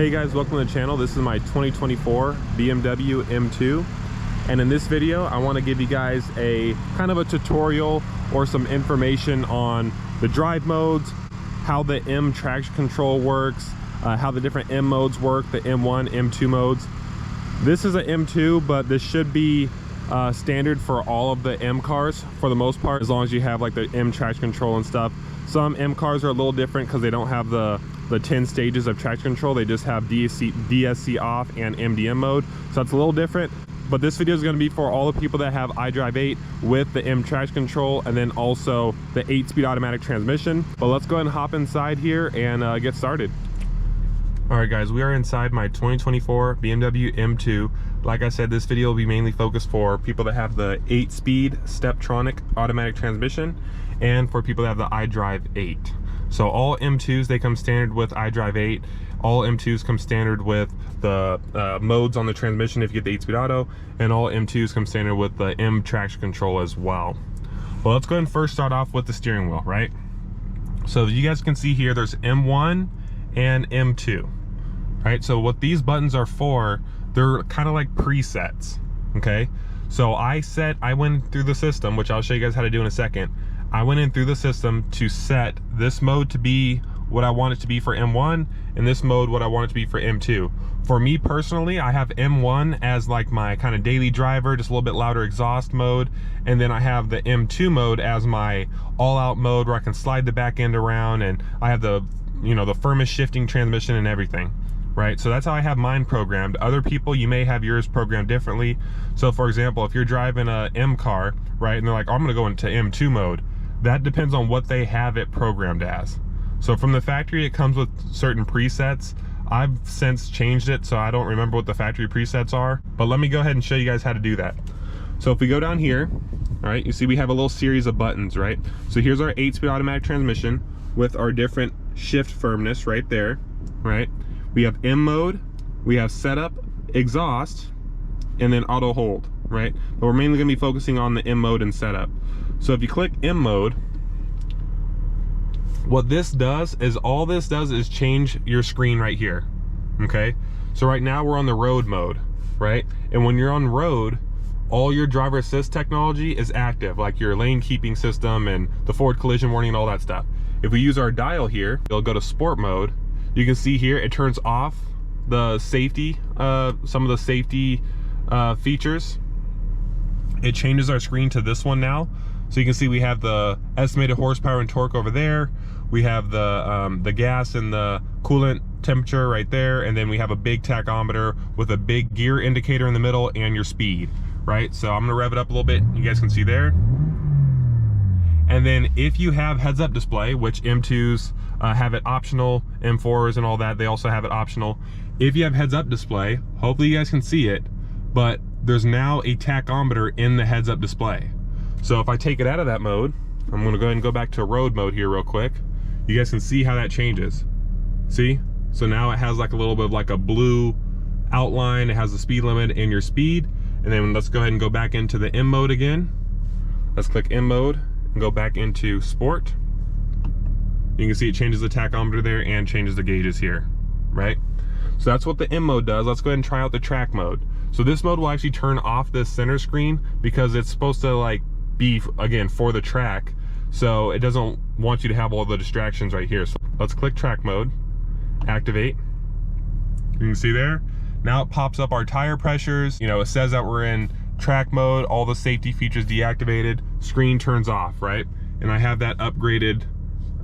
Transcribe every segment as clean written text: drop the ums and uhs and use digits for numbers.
Hey guys, welcome to the channel. This is my 2024 BMW M2, and in this video I want to give you guys a kind of a tutorial or some information on the drive modes, how the M traction control works, how the different M modes work, the M1, M2 modes. This is an M2, but this should be standard for all of the M cars for the most part, as long as you have like the M traction control and stuff. Some M cars are a little different because they don't have the 10 stages of traction control. They just have DSC off and MDM mode, so that's a little different. But this video is going to be for all the people that have iDrive 8 with the M traction control and then also the 8-speed automatic transmission. But let's go ahead and hop inside here and get started. All right guys, we are inside my 2024 BMW M2. Like I said, this video will be mainly focused for people that have the 8-speed Steptronic automatic transmission and for people that have the iDrive 8. So all M2s, they come standard with iDrive 8. All M2s come standard with the modes on the transmission if you get the 8-speed auto, and all M2s come standard with the M traction control as well. Well, let's go ahead and first start off with the steering wheel, right? So you guys can see here, there's M1 and M2, right? So what these buttons are for, they're kind of like presets, okay? So I went through the system, which I'll show you guys how to do in a second. I went in through the system to set this mode to be what I want it to be for M1 and this mode what I want it to be for M2. For me personally, I have M1 as like my kind of daily driver, just a little bit louder exhaust mode, and then I have the M2 mode as my all-out mode where I can slide the back end around, and I have the, you know, the firmest shifting transmission and everything, right? So that's how I have mine programmed. Other people, you may have yours programmed differently. So for example, if you're driving a M car, right, and they're like, oh, I'm gonna go into M2 mode, that depends on what they have it programmed as. So from the factory, it comes with certain presets. I've since changed it, so I don't remember what the factory presets are, but let me go ahead and show you guys how to do that. So if we go down here, all right, you see we have a little series of buttons, right? So here's our 8-speed automatic transmission with our different shift firmness right there, right? We have M mode, we have setup, exhaust, and then auto hold, right? But we're mainly gonna be focusing on the M mode and setup. So if you click M mode, what this does is, all this does is change your screen right here, okay? So right now we're on the road mode, right? And when you're on road, all your driver assist technology is active, like your lane keeping system and the forward collision warning and all that stuff. If we use our dial here, it'll go to sport mode. You can see here, it turns off the safety, some of the safety features. It changes our screen to this one now. So you can see we have the estimated horsepower and torque over there. We have the gas and the coolant temperature right there. And then we have a big tachometer with a big gear indicator in the middle and your speed, right? So I'm gonna rev it up a little bit. You guys can see there. And then if you have heads up display, which M2s have it optional, M4s and all that, they also have it optional. If you have heads up display, hopefully you guys can see it, but there's now a tachometer in the heads up display. So if I take it out of that mode, I'm gonna go ahead and go back to road mode here real quick. You guys can see how that changes. See? So now it has like a little bit of like a blue outline. It has the speed limit and your speed. And then let's go ahead and go back into the M mode again. Let's click M mode and go back into sport. You can see it changes the tachometer there and changes the gauges here, right? So that's what the M mode does. Let's go ahead and try out the track mode. So this mode will actually turn off this center screen because it's supposed to like be, again, for the track, so it doesn't want you to have all the distractions right here. So let's click track mode, activate. You can see there, now it pops up our tire pressures. You know, it says that we're in track mode, all the safety features deactivated, screen turns off, right? And I have that upgraded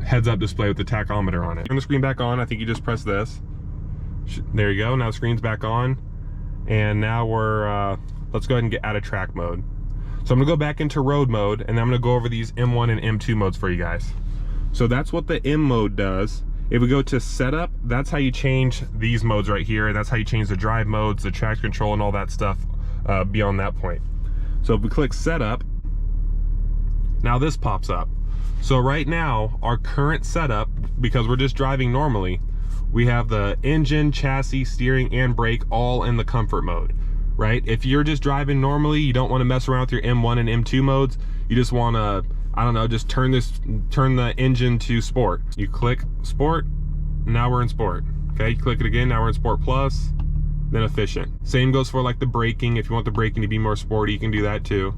heads up display with the tachometer on it. Turn the screen back on. I think you just press this. There you go, now the screen's back on. And now we're, let's go ahead and get out of track mode. So I'm gonna go back into road mode, and I'm gonna go over these M1 and M2 modes for you guys. So that's what the M mode does. If we go to setup, that's how you change these modes right here, and that's how you change the drive modes, the traction control, and all that stuff beyond that point. So if we click setup, now this pops up. So right now, our current setup, because we're just driving normally, we have the engine, chassis, steering, and brake all in the comfort mode, right? If you're just driving normally, you don't want to mess around with your M1 and M2 modes. You just want to, I don't know, just turn the engine to sport. You click sport, now we're in sport, Okay, you click it again, now we're in Sport Plus, then Efficient. Same goes for like the braking. If you want the braking to be more sporty, you can do that too.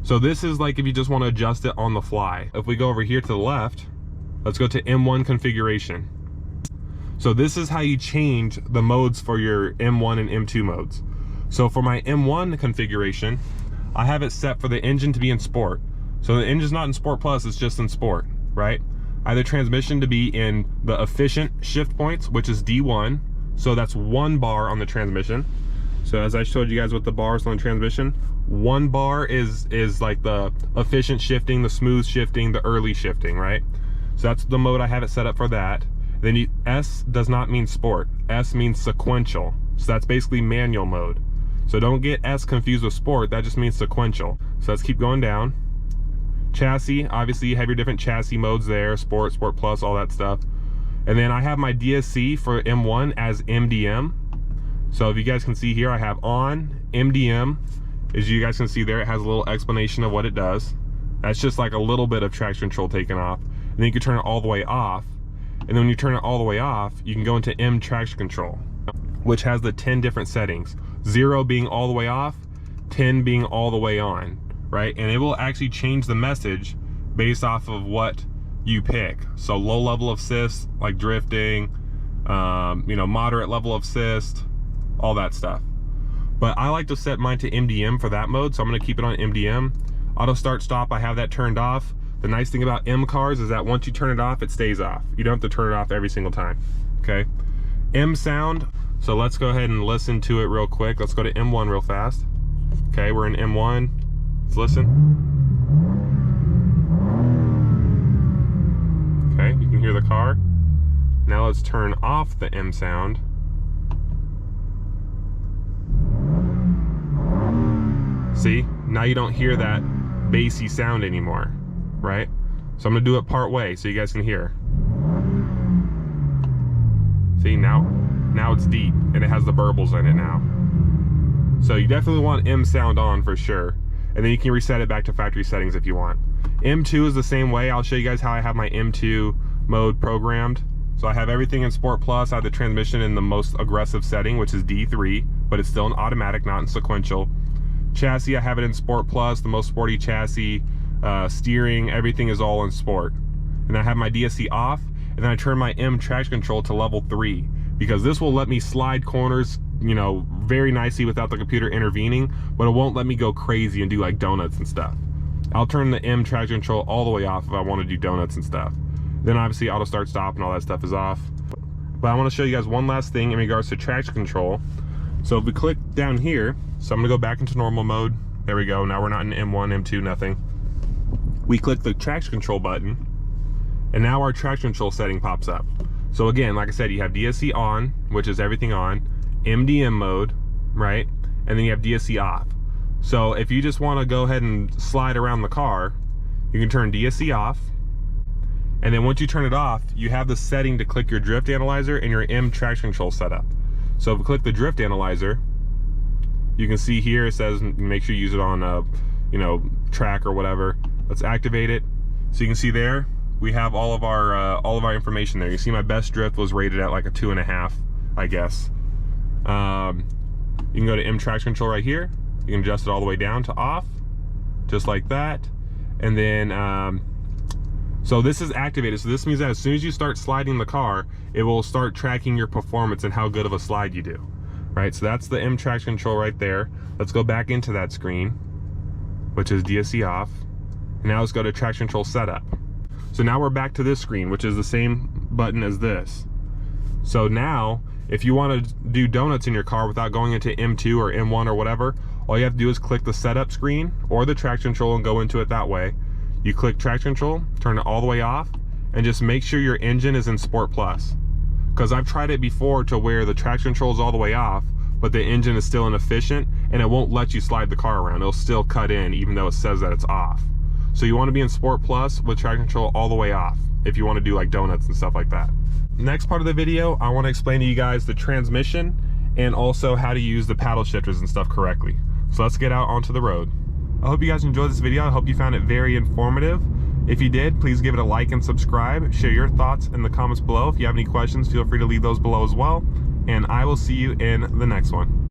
So this is like if you just want to adjust it on the fly. If we go over here to the left, let's go to M1 configuration. So this is how you change the modes for your M1 and M2 modes. So for my M1 configuration, I have it set for the engine to be in Sport. So the engine's not in Sport Plus, it's just in Sport, right? I have the transmission to be in the efficient shift points, which is D1. So that's 1 bar on the transmission. So as I showed you guys with the bars on the transmission, 1 bar is like the efficient shifting, the smooth shifting, the early shifting, right? So that's the mode I have it set up for that. Then S does not mean Sport. S means sequential. So that's basically manual mode. So don't get S confused with Sport, that just means sequential. So let's keep going down. Chassis, obviously you have your different chassis modes there, Sport, Sport Plus, all that stuff. And then I have my DSC for M1 as MDM. So if you guys can see here, I have on, MDM. As you guys can see there, it has a little explanation of what it does. That's just like a little bit of traction control taken off. And then you can turn it all the way off. And then when you turn it all the way off, you can go into M traction control, which has the 10 different settings. 0 being all the way off, 10 being all the way on, right? And it will actually change the message based off of what you pick. So low level of assist, like drifting, you know, moderate level of assist, all that stuff. But I like to set mine to MDM for that mode, so I'm gonna keep it on MDM. Auto start stop, I have that turned off. The nice thing about M cars is that once you turn it off, it stays off. You don't have to turn it off every single time, okay? M sound, so let's go ahead and listen to it real quick. Let's go to M1 real fast. Okay, we're in M1, let's listen. Okay, you can hear the car. Now let's turn off the M sound. See, now you don't hear that bassy sound anymore, right? So I'm gonna do it part way so you guys can hear. See, now it's deep and it has the burbles in it now. So you definitely want M sound on for sure. And then you can reset it back to factory settings if you want. M2 is the same way. I'll show you guys how I have my M2 mode programmed. So I have everything in Sport Plus. I have the transmission in the most aggressive setting, which is D3, but it's still an automatic, not in sequential. Chassis, I have it in Sport Plus, the most sporty chassis. Steering, everything is all in Sport. And I have my DSC off, and then I turn my M traction control to level 3, because this will let me slide corners, you know, very nicely without the computer intervening, but it won't let me go crazy and do like donuts and stuff. I'll turn the M traction control all the way off if I want to do donuts and stuff. Then obviously auto start stop and all that stuff is off. But I want to show you guys one last thing in regards to traction control. So if we click down here, so I'm gonna go back into normal mode. There we go, now we're not in M1, M2, nothing. We click the traction control button, and now our traction control setting pops up. So again, like I said, you have DSC on, which is everything on, MDM mode, right? And then you have DSC off. So if you just wanna go ahead and slide around the car, you can turn DSC off, and then once you turn it off, you have the setting to click your drift analyzer and your M traction control setup. So if we click the drift analyzer, you can see here it says make sure you use it on a, you know, track or whatever. Let's activate it. So you can see there we have all of our information there. You see my best drift was rated at like a 2.5, I guess. You can go to M traction control right here. You can adjust it all the way down to off, just like that. And then so this is activated. So this means that as soon as you start sliding the car, it will start tracking your performance and how good of a slide you do. Right, so that's the M traction control right there. Let's go back into that screen, which is DSC off. And now let's go to traction control setup. So now we're back to this screen, which is the same button as this. So now, if you want to do donuts in your car without going into M2 or M1 or whatever, all you have to do is click the setup screen or the traction control and go into it that way. You click traction control, turn it all the way off, and just make sure your engine is in Sport Plus. Because I've tried it before to where the traction control is all the way off, but the engine is still inefficient, and it won't let you slide the car around. It'll still cut in even though it says that it's off. So you want to be in Sport Plus with traction control all the way off if you want to do like donuts and stuff like that. Next part of the video, I want to explain to you guys the transmission and also how to use the paddle shifters and stuff correctly. So let's get out onto the road. I hope you guys enjoyed this video. I hope you found it very informative. If you did, please give it a like and subscribe. Share your thoughts in the comments below. If you have any questions, feel free to leave those below as well. And I will see you in the next one.